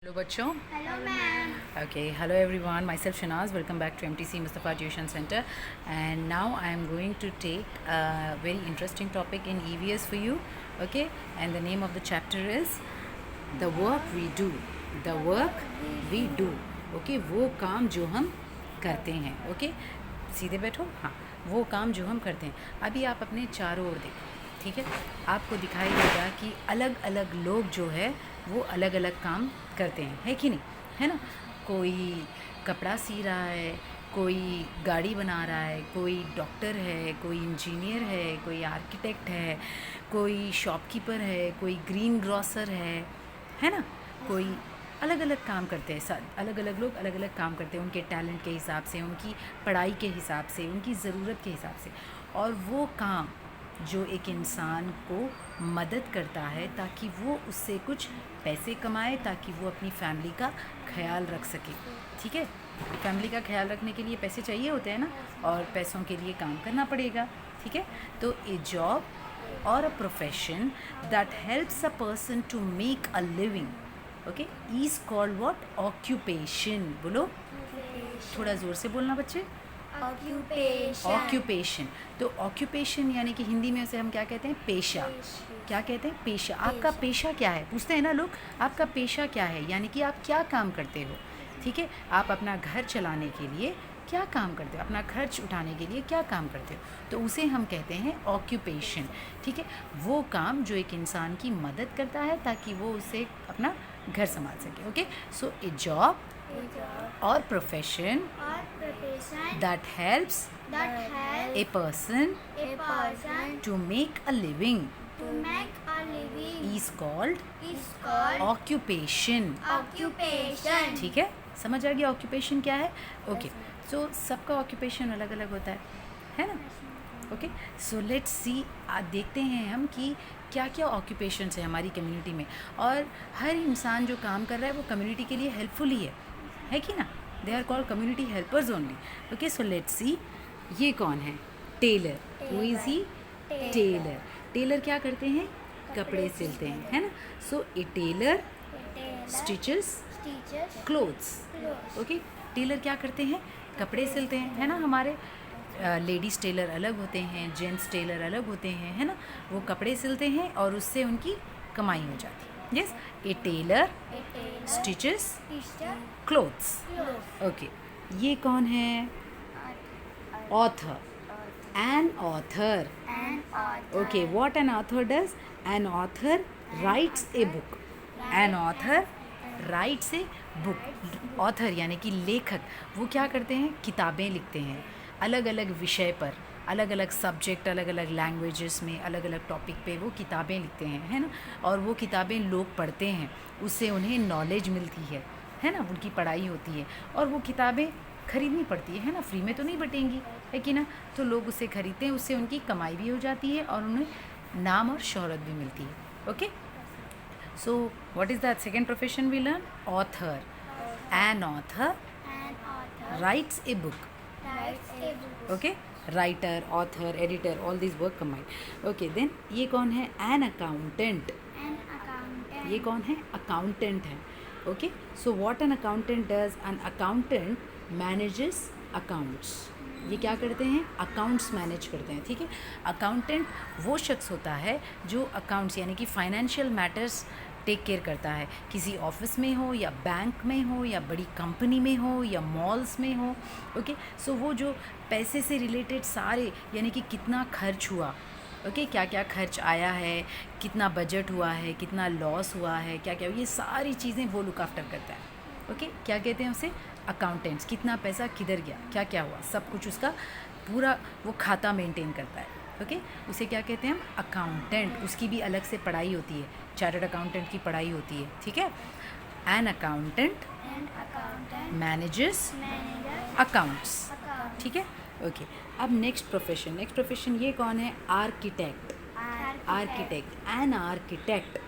Hello बच्चों. Hello, ma'am. Okay, hello everyone. Myself Shanaz. Welcome back to MTC Mustafa Tuition Center. And now I am going to take a very interesting topic in EVS for you. Okay, and the name of the chapter is The Work We Do. The Work We Do. Okay, वो काम जो हम करते हैं. Okay, सीधे बैठो. हाँ, वो काम जो हम करते हैं. अभी आप अपने चारों ओर देखो. ठीक है, आपको दिखाई देगा कि अलग अलग लोग जो है वो अलग अलग काम करते हैं, है कि नहीं, है ना. कोई कपड़ा सी रहा है, कोई गाड़ी बना रहा है, कोई डॉक्टर है, कोई इंजीनियर है, कोई आर्किटेक्ट है, कोई शॉपकीपर है, कोई ग्रीन ग्रॉसर है ना. कोई अलग अलग काम करते हैं. अलग अलग लोग अलग अलग काम करते हैं उनके टैलेंट के हिसाब से, उनकी पढ़ाई के हिसाब से, उनकी ज़रूरत के हिसाब से. और वो काम जो एक इंसान को मदद करता है ताकि वो उससे कुछ पैसे कमाए, ताकि वो अपनी फैमिली का ख्याल रख सके. ठीक है, फैमिली का ख्याल रखने के लिए पैसे चाहिए होते हैं ना, और पैसों के लिए काम करना पड़ेगा. ठीक है, तो ए जॉब और a profession that helps a person to make a living, okay, is called what? Occupation. बोलो, थोड़ा ज़ोर से बोलना बच्चे. ऑक्यूपेशन. तो ऑक्यूपेशन यानी कि हिंदी में उसे हम क्या कहते हैं? पेशा. क्या कहते हैं? पेशा. आपका पेशा क्या है, पूछते हैं ना लोग. आपका पेशा क्या है, यानी कि आप क्या काम करते हो. ठीक है, आप अपना घर चलाने के लिए क्या काम करते हो, अपना खर्च उठाने के लिए क्या काम करते हो, तो उसे हम कहते हैं ऑक्यूपेशन. ठीक है, वो काम जो एक इंसान की मदद करता है ताकि वो उसे अपना घर संभाल सके. Okay, so A job or profession that helps a person to make a living is called occupation. ठीक है, समझ आ गया ऑक्यूपेशन क्या है. ओके, सो सबका ऑक्यूपेशन अलग अलग होता है ना. ओके, सो लेट्स सी, देखते हैं हम कि क्या क्या ऑक्यूपेशंस है हमारी कम्युनिटी में. और हर इंसान जो काम कर रहा है वो कम्युनिटी के लिए हेल्पफुल ही है कि ना. They are called community helpers only. Okay, so let's see, ये कौन है? Tailor. Who is he? Tailor. Tailor क्या करते हैं? कपड़े सिलते हैं, है ना. So a tailor stitches clothes. Okay, tailor क्या करते हैं? कपड़े सिलते हैं, है ना. हमारे लेडीज़ टेलर अलग होते हैं, जेंट्स टेलर अलग होते हैं, है ना. वो कपड़े सिलते हैं और उससे उनकी कमाई हो जाती है. यस, ए टेलर स्टिचेस क्लोथ्स. ओके, ये कौन है? Author. An author. Okay, what an author does? N author writes a book. N author writes a book. Author यानी कि लेखक, वो क्या करते हैं? किताबें लिखते हैं अलग अलग विषय पर, अलग अलग सब्जेक्ट, अलग अलग लैंग्वेजेस में, अलग अलग टॉपिक पे वो किताबें लिखते हैं, है ना. और वो किताबें लोग पढ़ते हैं, उससे उन्हें नॉलेज मिलती है ना, उनकी पढ़ाई होती है. और वो किताबें खरीदनी पड़ती है ना, फ्री में तो नहीं बटेंगी, है कि ना. तो लोग उसे खरीदते हैं, उससे उनकी कमाई भी हो जाती है और उन्हें नाम और शोहरत भी मिलती है. Okay, so what is that second profession we learn? Author. An author writes a book. Okay, writer, author, editor, all this work combined. Okay, then ये कौन है? An accountant. ये कौन है? अकाउंटेंट है. Okay, so what an accountant does? An accountant manages accounts. ये क्या करते हैं? अकाउंट्स मैनेज करते हैं. ठीक है, अकाउंटेंट वो शख्स होता है जो अकाउंट्स यानी कि फाइनेंशियल मैटर्स टेक केयर करता है, किसी ऑफिस में हो या बैंक में हो या बड़ी कंपनी में हो या मॉल्स में हो. ओके, सो वो जो पैसे से रिलेटेड सारे, यानी कि कितना खर्च हुआ, ओके, क्या क्या खर्च आया है, कितना बजट हुआ है, कितना लॉस हुआ है, क्या क्या, ये सारी चीज़ें वो लुक आफ्टर करता है. ओके, क्या कहते हैं उसे? अकाउंटेंट्स. कितना पैसा किधर गया, क्या क्या हुआ, सब कुछ उसका पूरा वो खाता मेंटेन करता है. ओके, उसे क्या कहते हैं हम? अकाउंटेंट. उसकी भी अलग से पढ़ाई होती है, चार्टर्ड अकाउंटेंट की पढ़ाई होती है. ठीक है, एन अकाउंटेंट मैनेजेस अकाउंट्स. ठीक है, ओके. अब नेक्स्ट प्रोफेशन ये कौन है? Architect. Architect. An architect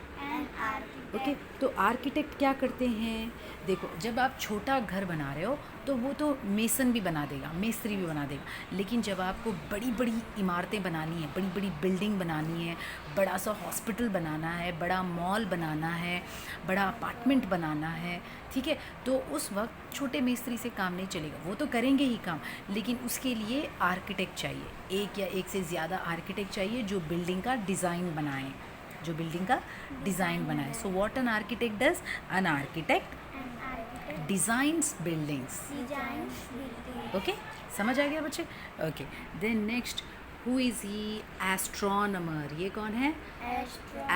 okay, तो आर्किटेक्ट क्या करते हैं? देखो, जब आप छोटा घर बना रहे हो तो वो तो मेसन भी बना देगा, मिस्त्री भी बना देगा, लेकिन जब आपको बड़ी बड़ी इमारतें बनानी है, बड़ी बड़ी बिल्डिंग बनानी है, बड़ा सा हॉस्पिटल बनाना है, बड़ा मॉल बनाना है, बड़ा अपार्टमेंट बनाना है, ठीक है, तो उस वक्त छोटे मिस्त्री से काम नहीं चलेगा। वो तो करेंगे ही काम, लेकिन उसके लिए आर्किटेक्ट चाहिए, एक या एक से ज़्यादा आर्किटेक्ट चाहिए जो बिल्डिंग का डिज़ाइन बनाएं, जो बिल्डिंग का डिज़ाइन बनाए। So what an architect does? An architect designs buildings. Okay, समझ आ गया बच्चे? Okay, then next, who is he? Astronomer. ये कौन है?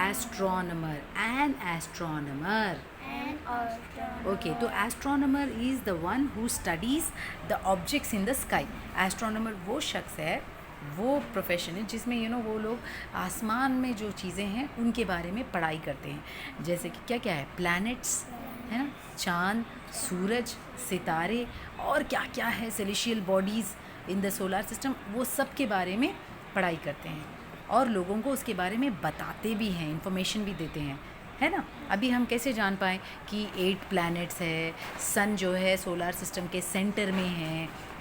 एस्ट्रोनमर। An astronomer. ओके, तो astronomer is the one who studies the objects in the sky. Astronomer वो शख्स है, वो प्रोफेशन है जिसमें वो लोग आसमान में जो चीज़ें हैं उनके बारे में पढ़ाई करते हैं। जैसे कि क्या क्या है? प्लैनेट्स है ना, चाँद, सूरज, सितारे, और क्या क्या है, celestial bodies in the solar system, वो सब के बारे में पढ़ाई करते हैं और लोगों को उसके बारे में बताते भी हैं, इंफॉर्मेशन भी देते हैं, है ना। अभी हम कैसे जान पाएँ कि 8 प्लैनेट्स है, सन जो है सोलर सिस्टम के सेंटर में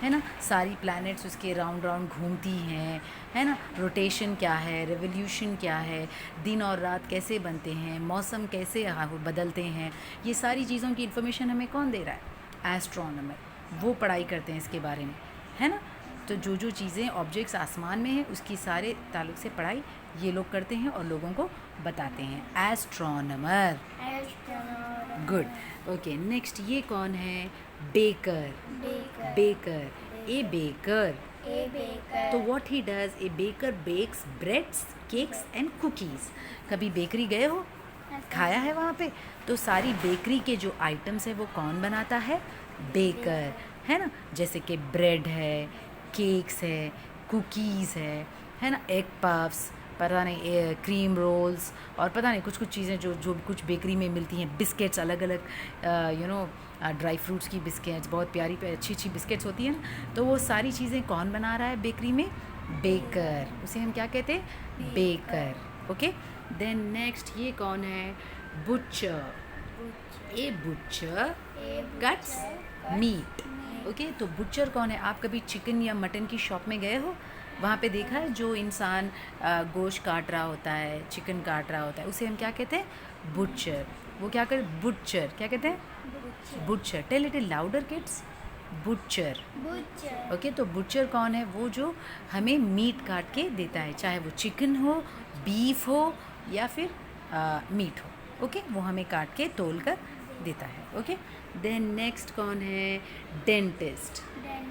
है ना, सारी प्लैनेट्स उसके राउंड राउंड घूमती हैं, है ना, रोटेशन क्या है, रेवोल्यूशन क्या है, दिन और रात कैसे बनते हैं, मौसम कैसे बदलते हैं, ये सारी चीज़ों की इन्फॉर्मेशन हमें कौन दे रहा है? एस्ट्रोनॉमर। वो पढ़ाई करते हैं इसके बारे में, है ना। तो जो जो चीज़ें ऑब्जेक्ट्स आसमान में हैं उसकी सारे ताल्लुक से पढ़ाई ये लोग करते हैं और लोगों को बताते हैं। एस्ट्रोनॉमर। गुड। ओके, नेक्स्ट ये कौन है? बेकर। बेकर। A baker. तो what he does? A baker bakes breads, cakes and cookies. कभी बेकरी गए हो? खाया है वहाँ पे? तो सारी बेकरी के जो आइटम्स है वो कौन बनाता है? बेकर, है ना। जैसे कि ब्रेड है, केक्स है, कुकीज़ है ना, एग पफ्स, पता नहीं क्रीम रोल्स, और पता नहीं कुछ कुछ चीज़ें जो जो कुछ बेकरी में मिलती हैं, बिस्किट्स अलग अलग, ड्राई फ्रूट्स की बिस्किट्स, बहुत प्यारी अच्छी अच्छी बिस्किट्स होती हैं ना, तो वो सारी चीज़ें कौन बना रहा है बेकरी में? बेकर। उसे हम क्या कहते हैं? बेकर। ओके, देन नेक्स्ट ये कौन है? बुचर। ए बुचर कट्स मीट। ओके, तो बुचर कौन है? आप कभी चिकन या मटन की शॉप में गए हो? वहाँ पे देखा है जो इंसान गोश्त काट रहा होता है, चिकन काट रहा होता है, उसे हम क्या कहते हैं? बुचर। वो क्या कर? बुचर। क्या कहते हैं? Butcher. Tell it louder kids. Butcher. Okay, तो बुचर कौन है? वो जो हमें मीट काट के देता है, चाहे वो चिकन हो, बीफ हो या फिर मीट हो। ओके, वो हमें काट के तोल कर देता है। ओके, देन नेक्स्ट कौन है? Dentist.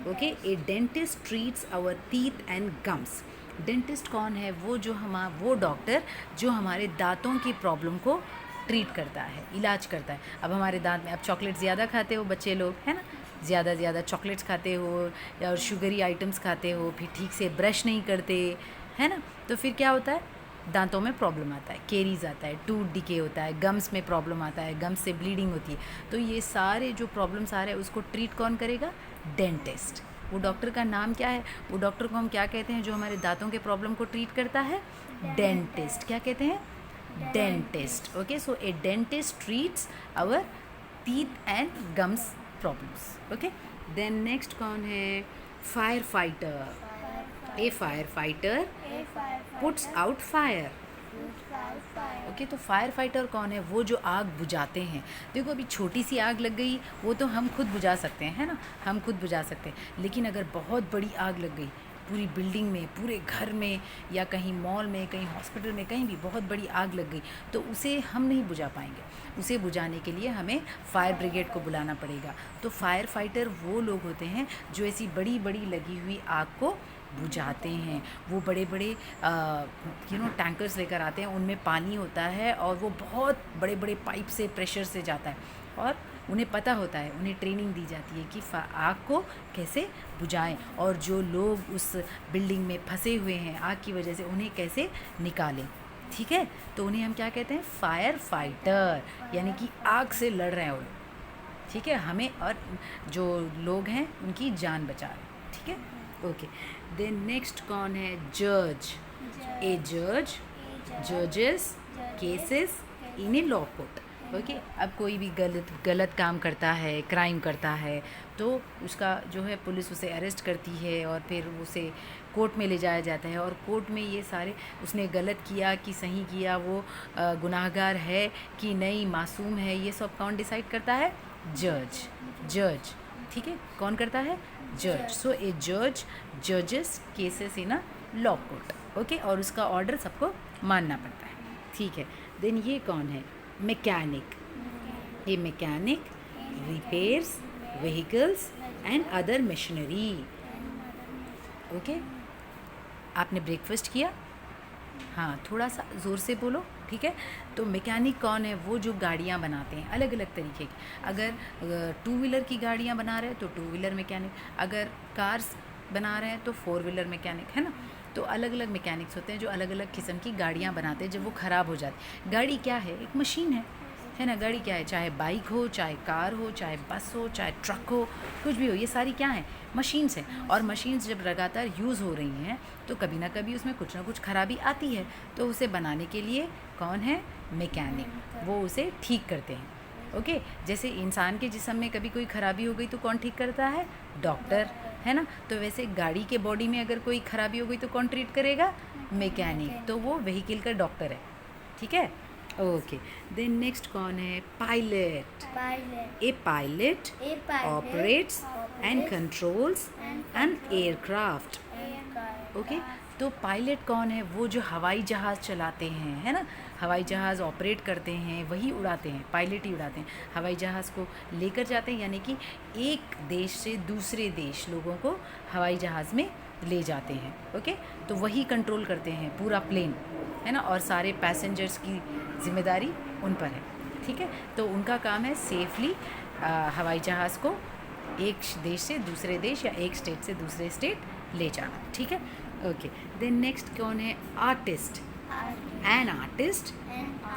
Okay, a dentist treats our teeth and gums. Dentist कौन है? वो डॉक्टर जो हमारे दांतों की प्रॉब्लम को ट्रीट करता है, इलाज करता है। अब हमारे दांत में, अब चॉकलेट ज़्यादा खाते हो बच्चे लोग, है ना, ज़्यादा चॉकलेट्स खाते हो या शुगरी आइटम्स खाते हो, फिर ठीक से ब्रश नहीं करते, है ना, तो फिर क्या होता है? दांतों में प्रॉब्लम आता है, केरीज आता है, टूथ डिके होता है, गम्स में प्रॉब्लम आता है, गम्स से ब्लीडिंग होती है। तो ये सारे जो प्रॉब्लम्स आ रहे हैं उसको ट्रीट कौन करेगा? डेंटिस्ट। वो डॉक्टर का नाम क्या है? वो डॉक्टर को हम क्या कहते हैं जो हमारे दांतों के प्रॉब्लम को ट्रीट करता है? डेंटिस्ट। क्या कहते हैं? Dentist. Okay, so a dentist treats our teeth and gums problems. Okay, then next कौन है? Fire fighter. A fire fighter puts out fire. Okay, तो फायर फाइटर कौन है? वो जो आग बुझाते हैं। देखो, अभी छोटी सी आग लग गई, वो तो हम खुद बुझा सकते हैं, है ना, हम खुद बुझा सकते हैं, लेकिन अगर बहुत बड़ी आग लग गई, पूरी बिल्डिंग में, पूरे घर में, या कहीं मॉल में, कहीं हॉस्पिटल में, कहीं भी बहुत बड़ी आग लग गई, तो उसे हम नहीं बुझा पाएंगे। उसे बुझाने के लिए हमें फायर ब्रिगेड को बुलाना पड़ेगा। तो फायर फाइटर वो लोग होते हैं जो ऐसी बड़ी बड़ी लगी हुई आग को बुझाते हैं। वो बड़े बड़े टैंकर्स लेकर आते हैं, उनमें पानी होता है और वो बहुत बड़े बड़े पाइप से, प्रेशर से जाता है, और उन्हें पता होता है, उन्हें ट्रेनिंग दी जाती है कि आग को कैसे बुझाएं, और जो लोग उस बिल्डिंग में फंसे हुए हैं आग की वजह से, उन्हें कैसे निकालें। ठीक है, तो उन्हें हम क्या कहते हैं? फायर फाइटर, यानी कि आग से लड़ रहे हैं वो लोग। ठीक है, हमें और जो लोग हैं उनकी जान बचा रहे हैं। ठीक है, ओके, देन नेक्स्ट कौन है? जज। ए जज जजेस cases in a law court. Okay. अब कोई भी गलत काम करता है, क्राइम करता है, तो उसका जो है पुलिस उसे अरेस्ट करती है और फिर उसे कोर्ट में ले जाया जाता है, और कोर्ट में ये सारे उसने गलत किया कि सही किया, वो गुनाहगार है कि नहीं, मासूम है, ये सब कौन डिसाइड करता है? जज। ठीक है, कौन करता है? जज। सो ए जज जजेस cases in a law court. Okay, और उसका ऑर्डर सबको मानना पड़ता है। ठीक है, देन ये कौन है? Mechanic. A mechanic repairs vehicles and other machinery. Okay, आपने ब्रेकफास्ट किया? हाँ, थोड़ा सा ज़ोर से बोलो, ठीक है। तो मैकेनिक कौन है? वो जो गाड़ियाँ बनाते हैं अलग अलग तरीके की। अगर टू व्हीलर की गाड़ियाँ बना रहे हैं तो टू व्हीलर मैकेनिक, अगर कार्स बना रहे हैं तो फोर व्हीलर मैकेनिक, है ना। तो अलग अलग मैकेनिक्स होते हैं जो अलग अलग किस्म की गाड़ियाँ बनाते हैं जब वो ख़राब हो जाती। गाड़ी क्या है? एक मशीन है ना। गाड़ी क्या है? चाहे बाइक हो, चाहे कार हो, चाहे बस हो, चाहे ट्रक हो, कुछ भी हो, ये सारी क्या हैं? मशीन्स हैं। और मशीन्स जब लगातार यूज़ हो रही हैं तो कभी ना कभी उसमें कुछ ना कुछ खराबी आती है, तो उसे बनाने के लिए कौन है? मैकेनिक। वो उसे ठीक करते हैं। ओके, जैसे इंसान के जिस्म में कभी कोई खराबी हो गई तो कौन ठीक करता है? डॉक्टर, है ना। तो वैसे गाड़ी के बॉडी में अगर कोई खराबी हो गई तो कौन ट्रीट करेगा? मैकेनिक। तो वो व्हीकल का डॉक्टर है, ठीक है। ओके, देन नेक्स्ट कौन है? Pilot. A pilot operates and controls an aircraft. Okay, तो पायलट कौन है? वो जो हवाई जहाज़ चलाते हैं, है ना। हवाई जहाज़ ऑपरेट करते हैं, वही उड़ाते हैं, पायलट ही उड़ाते हैं। हवाई जहाज़ को लेकर जाते हैं, यानी कि एक देश से दूसरे देश लोगों को हवाई जहाज़ में ले जाते हैं। ओके, तो वही कंट्रोल करते हैं पूरा प्लेन, है ना। और सारे पैसेंजर्स की जिम्मेदारी उन पर है, ठीक है। तो उनका काम है सेफली हवाई जहाज़ को एक देश से दूसरे देश या एक स्टेट से दूसरे स्टेट ले जाना, ठीक है। ओके, देन नेक्स्ट कौन है? Artist. An artist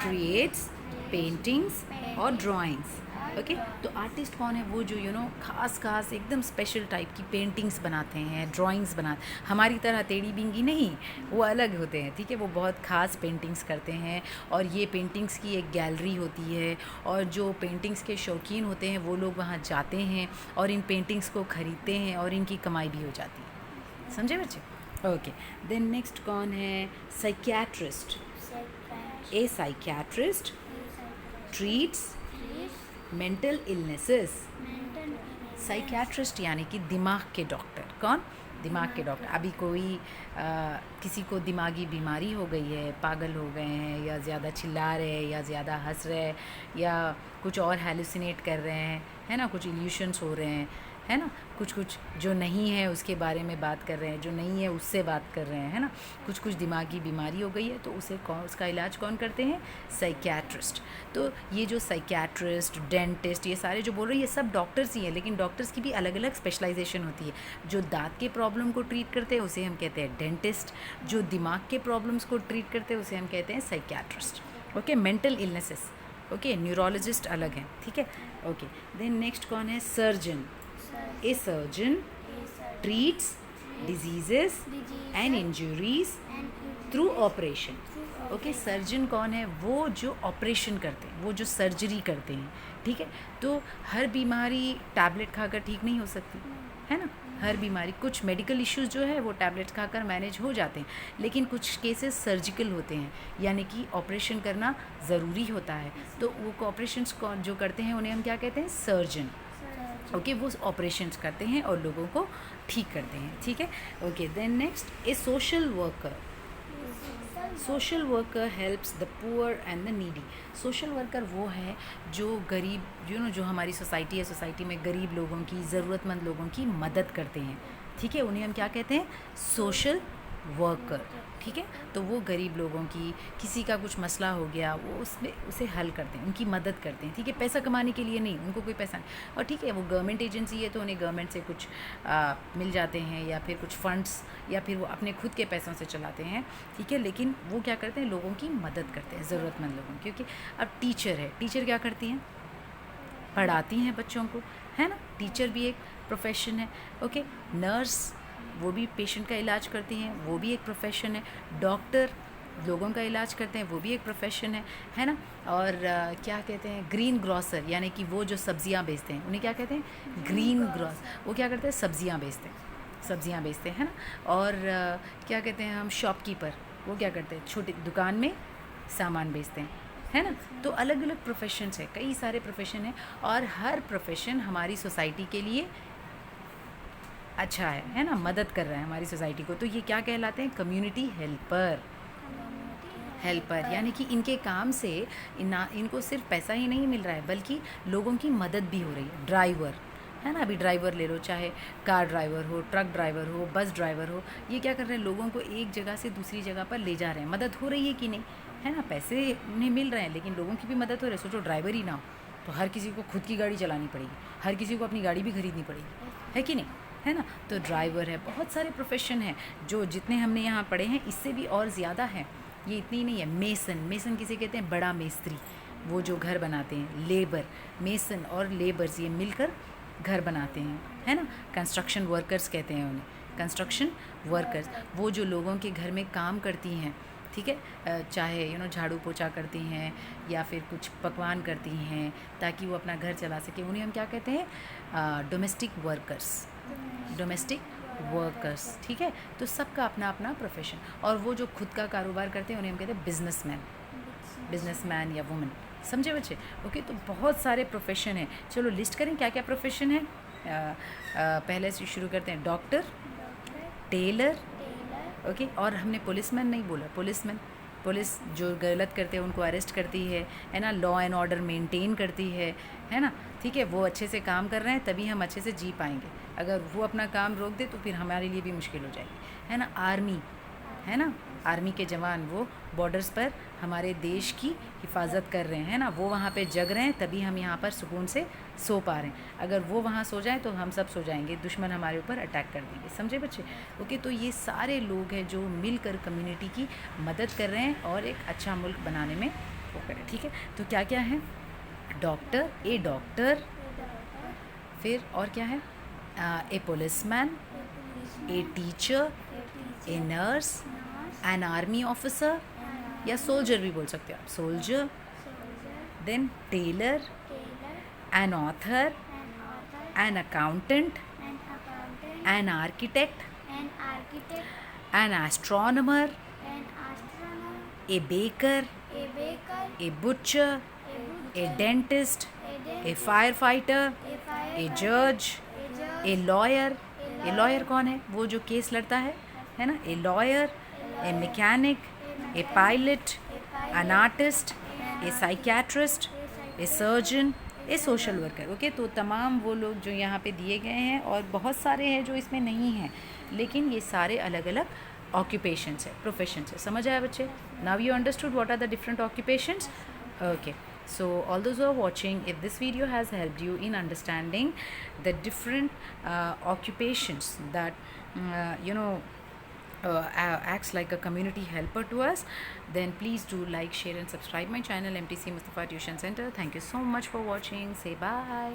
creates paintings और ड्राइंग्स। ओके, तो आर्टिस्ट कौन है? वो जो खास एकदम स्पेशल टाइप की पेंटिंग्स बनाते हैं, ड्राइंग्स बनाते, हमारी तरह टेढ़ी बिंगी नहीं, वो अलग होते हैं, ठीक है। वो बहुत ख़ास पेंटिंग्स करते हैं, और ये पेंटिंग्स की एक गैलरी होती है, और जो पेंटिंग्स के शौकीन होते हैं वो लोग वहाँ जाते हैं और इन पेंटिंग्स को ख़रीदते हैं और इनकी कमाई भी हो जाती है। समझे बच्चे? ओके, देन नेक्स्ट कौन है? Psychiatrist. A psychiatrist treats mental illnesses. Psychiatrist यानी कि दिमाग के डॉक्टर। कौन? दिमाग के डॉक्टर। अभी कोई किसी को दिमागी बीमारी हो गई है, पागल हो गए हैं, या ज़्यादा चिल्ला रहे हैं, या ज़्यादा हंस रहे हैं, या कुछ और हैलुसिनेट कर रहे हैं, है ना, कुछ इल्यूशंस हो रहे हैं, है ना, कुछ जो नहीं है उसके बारे में बात कर रहे हैं, जो नहीं है उससे बात कर रहे हैं, है ना, कुछ दिमागी बीमारी हो गई है, तो उसका इलाज कौन करते हैं? साइकियाट्रिस्ट। तो ये जो साइकियाट्रिस्ट, डेंटिस्ट, ये सारे जो बोल रहे हैं ये सब डॉक्टर्स ही हैं, लेकिन डॉक्टर्स की भी अलग अलग स्पेशलाइजेशन होती है। जो दांत के प्रॉब्लम को ट्रीट करते हैं उसे हम कहते हैं डेंटिस्ट, जो दिमाग के प्रॉब्लम्स को ट्रीट करते हैं उसे हम कहते हैं psychiatrist. Okay, mental illnesses, okay, neurologist अलग हैं, ठीक है। ओके, देन नेक्स्ट कौन है? Surgeon. A surgeon treats diseases and injuries through operation. Okay, surgeon कौन है? वो जो ऑपरेशन करते हैं, वो जो सर्जरी करते हैं, ठीक है। तो हर बीमारी टैबलेट खाकर ठीक नहीं हो सकती, है ना। हर बीमारी, कुछ मेडिकल इश्यूज जो है वो टैबलेट्स खाकर मैनेज हो जाते हैं, लेकिन कुछ केसेस सर्जिकल होते हैं, यानी कि ऑपरेशन करना ज़रूरी होता है। तो वो ऑपरेशंस जो करते हैं उन्हें हम क्या कहते हैं? सर्जन। ओके, वो ऑपरेशंस करते हैं और लोगों को ठीक करते हैं, ठीक है। Okay, then next a social worker. Social worker helps the poor and the needy. Social worker वो है जो गरीब, जो हमारी सोसाइटी है, सोसाइटी में गरीब लोगों की, ज़रूरतमंद लोगों की मदद करते हैं, ठीक है। उन्हें हम क्या कहते हैं? सोशल वर्कर, ठीक है। तो वो गरीब लोगों की, किसी का कुछ मसला हो गया, वो उसे हल करते हैं, उनकी मदद करते हैं, ठीक है। पैसा कमाने के लिए नहीं, उनको कोई पैसा नहीं, और ठीक है वो गवर्नमेंट एजेंसी है तो उन्हें गवर्नमेंट से कुछ मिल जाते हैं, या फिर कुछ फंड्स, या फिर वो अपने खुद के पैसों से चलाते हैं, ठीक है। लेकिन वो क्या करते हैं? लोगों की मदद करते हैं, ज़रूरतमंद लोगों की। क्योंकि अब टीचर है, टीचर क्या करती हैं? पढ़ाती हैं बच्चों को, है ना। टीचर भी एक प्रोफेशन है, ओके। नर्स, वो भी पेशेंट का इलाज करती हैं, वो भी एक प्रोफेशन है। डॉक्टर लोगों का इलाज करते हैं, वो भी एक प्रोफेशन है ना। और क्या कहते हैं, ग्रीन ग्रॉसर, यानी कि वो जो सब्जियां बेचते हैं उन्हें क्या कहते हैं, ग्रीन ग्रॉस। वो क्या करते हैं, सब्जियां बेचते हैं ना। और क्या कहते हैं हम, शॉपकीपर, वो क्या करते हैं, छोटी दुकान में सामान बेचते हैं, है ना। तो अलग अलग प्रोफेशंस है, कई सारे प्रोफेशन हैं, और हर प्रोफेशन हमारी सोसाइटी के लिए अच्छा है ना, मदद कर रहा है हमारी सोसाइटी को। तो ये क्या कहलाते हैं, कम्युनिटी हेल्पर, यानी कि इनके काम से इनको सिर्फ पैसा ही नहीं मिल रहा है, बल्कि लोगों की मदद भी हो रही है। ड्राइवर है ना, अभी ड्राइवर ले लो, चाहे कार ड्राइवर हो, ट्रक ड्राइवर हो, बस ड्राइवर हो, ये क्या कर रहे हैं, लोगों को एक जगह से दूसरी जगह पर ले जा रहे हैं। मदद हो रही है कि नहीं, है ना, पैसे उन्हें मिल रहे हैं, लेकिन लोगों की भी मदद हो रही है। सोचो ड्राइवर ही ना हो तो हर किसी को खुद की गाड़ी चलानी पड़ेगी, हर किसी को अपनी गाड़ी भी खरीदनी पड़ेगी, है कि नहीं, है ना। तो ड्राइवर है, बहुत सारे प्रोफेशन हैं जो जितने हमने यहाँ पढ़े हैं इससे भी और ज़्यादा है, ये इतनी नहीं है। मेसन किसे कहते हैं, बड़ा मिस्त्री, वो जो घर बनाते हैं। लेबर, मेसन और लेबर्स ये मिलकर घर बनाते हैं, है ना। कंस्ट्रक्शन वर्कर्स कहते हैं उन्हें, कंस्ट्रक्शन वर्कर्स, वो जो लोगों के घर में काम करती हैं, ठीक है, चाहे झाड़ू पोछा करती हैं या फिर कुछ पकवान करती हैं ताकि वो अपना घर चला सके, उन्हें हम क्या कहते हैं, डोमेस्टिक वर्कर्स, ठीक है। तो सबका अपना अपना प्रोफेशन। और वो जो खुद का कारोबार करते हैं उन्हें हम कहते हैं बिजनेसमैन या वुमेन, समझे बच्चे। ओके, तो बहुत सारे प्रोफेशन हैं। चलो लिस्ट करें क्या क्या प्रोफेशन है। पहले से शुरू करते हैं, डॉक्टर, टेलर, ओके। और हमने पुलिसमैन नहीं बोला, पुलिस जो गलत करते हैं उनको अरेस्ट करती है ना, लॉ एंड ऑर्डर मेंटेन करती है ना, ठीक है। वो अच्छे से काम कर रहे हैं तभी हम अच्छे से जी पाएंगे, अगर वो अपना काम रोक दे तो फिर हमारे लिए भी मुश्किल हो जाएगी, है ना। आर्मी, है ना, आर्मी के जवान वो बॉर्डर्स पर हमारे देश की हिफाजत कर रहे हैं ना, वो वहाँ पे जग रहे हैं तभी हम यहाँ पर सुकून से सो पा रहे हैं। अगर वो वहाँ सो जाएं तो हम सब सो जाएंगे, दुश्मन हमारे ऊपर अटैक कर देंगे, समझे बच्चे। ओके, तो ये सारे लोग हैं जो मिलकर कम्युनिटी की मदद कर रहे हैं और एक अच्छा मुल्क बनाने में वो करें, ठीक है। तो क्या क्या है, डॉक्टर, फिर और क्या है, a policeman, a teacher, a nurse, an army officer, या सोल्जर भी बोल सकते हो आप, soldier, then tailor, an author, an accountant, an architect, an astronomer, a baker, a butcher, a dentist, a fire fighter, a जज, a lawyer कौन है, वो जो केस लड़ता है ना, a lawyer, A mechanic, A pilot, an artist, A psychiatrist, a surgeon, A social worker. Okay, तो तमाम वो लोग जो यहाँ पे दिए गए हैं, और बहुत सारे हैं जो इसमें नहीं हैं, लेकिन ये सारे अलग अलग ऑक्यूपेशंस है, प्रोफेशंस है। समझ आया बच्चे? Now you understood what are the different occupations. Okay, so all those who are watching, if this video has helped you in understanding the different occupations that acts like a community helper to us, then please do like, share and subscribe my channel, MTC Mustafa Tuition Center. Thank you so much for watching. Say bye.